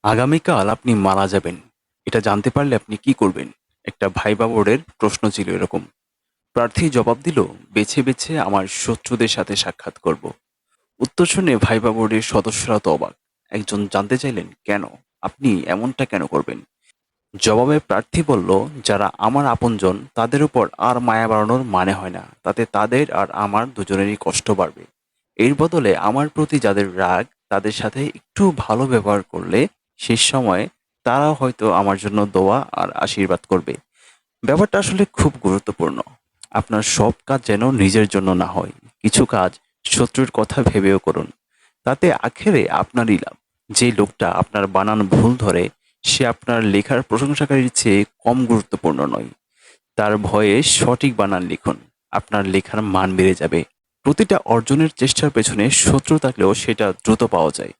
আগামীকাল আপনি মারা যাবেন। এটা জানতে পারলে আপনি কি করবেন? একটা ভাইবা বোর্ডের প্রশ্ন ছিল এরকম। প্রার্থী জবাব দিল, বেছে বেছে আমার শত্রুদের সাথে সাক্ষাৎ করব। উত্তর শুনে ভাইবা বোর্ডের সদস্যরা তো অবাক। একজন জানতে চাইলেন, কেন? আপনি এমনটা কেন করবেন? জবাবে প্রার্থী বলল, যারা আমার আপনজন তাদের উপর আর মায়া বাড়ানোর মানে হয় না। তাতে তাদের আর আমার দুজনেরই কষ্ট বাড়বে। এর বদলে আমার প্রতি যাদের রাগ, তাদের সাথে একটু ভালো ব্যবহার করলে শেষ সময়ে তারা হয়তো আমার জন্য দোয়া আর আশীর্বাদ করবে। ব্যাপারটা আসলে খুব গুরুত্বপূর্ণ। আপনার সব কাজ যেন নিজের জন্য না হয়। কিছু কাজ শত্রুর কথা ভেবেও করুন। তাতে আখেরে আপনারই লাভ। যে লোকটা আপনার বানান ভুল ধরে, সে আপনার লেখার প্রশংসাকারীর চেয়ে কম গুরুত্বপূর্ণ নয়। তার ভয়ে সঠিক বানান লিখুন। আপনার লেখার মান বেড়ে যাবে। প্রতিটা অর্জনের চেষ্টার পেছনে শত্রু থাকলেও সেটা দ্রুত পাওয়া যায়।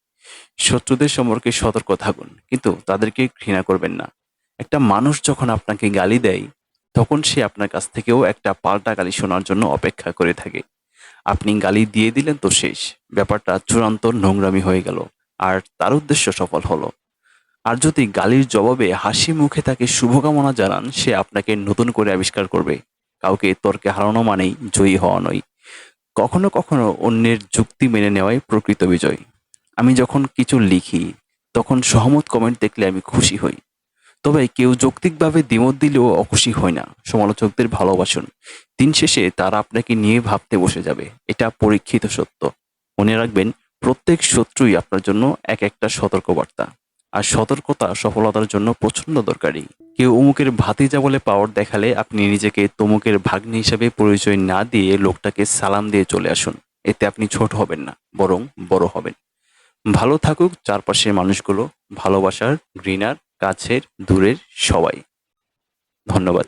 শত্রুদের সম্পর্কে সতর্ক থাকুন, কিন্তু তাদেরকে ঘৃণা করবেন না। একটা মানুষ যখন আপনাকে গালি দেয়, তখন সে আপনার কাছ থেকেও একটা পাল্টা গালি শোনার জন্য অপেক্ষা করে থাকে। আপনি গালি দিয়ে দিলেন তো শেষ। ব্যাপারটা চূড়ান্ত নোংরামি হয়ে গেল। আর তার উদ্দেশ্য সফল হলো। আর যদি গালির জবাবে হাসি মুখে তাকে শুভকামনা জানান, সে আপনাকে নতুন করে আবিষ্কার করবে। কাউকে তর্কে হারানো মানেই জয়ী হওয়া নয়। কখনো কখনো অন্যের যুক্তি মেনে নেওয়াই প্রকৃত বিজয়। আমি যখন কিছু লিখি, তখন সহমত কমেন্ট দেখলে আমি খুশি হই। তবে কেউ যৌক্তিকভাবে দ্বিমত দিলেও অখুশি হয় না। সমালোচকদের ভালোবাসুন। দিন শেষে তারা আপনাকে নিয়ে ভাবতে বসে যাবে। এটা পরীক্ষিত সত্য। মনে রাখবেন, প্রত্যেক শত্রুই আপনার জন্য এক একটা সতর্কবার্তা। আর সতর্কতা সফলতার জন্য প্রচন্ড দরকারি। কেউ অমুকের ভাতিজা বলে পাওয়ার দেখালে আপনি নিজেকে তমুকের ভাগ্নে হিসেবে পরিচয় না দিয়ে লোকটাকে সালাম দিয়ে চলে আসুন। এতে আপনি ছোট হবেন না, বরং বড় হবেন। ভালো থাকুক চারপাশের মানুষগুলো। ভালোবাসার, ঘৃণার, কাছের, দূরের সবাই। ধন্যবাদ।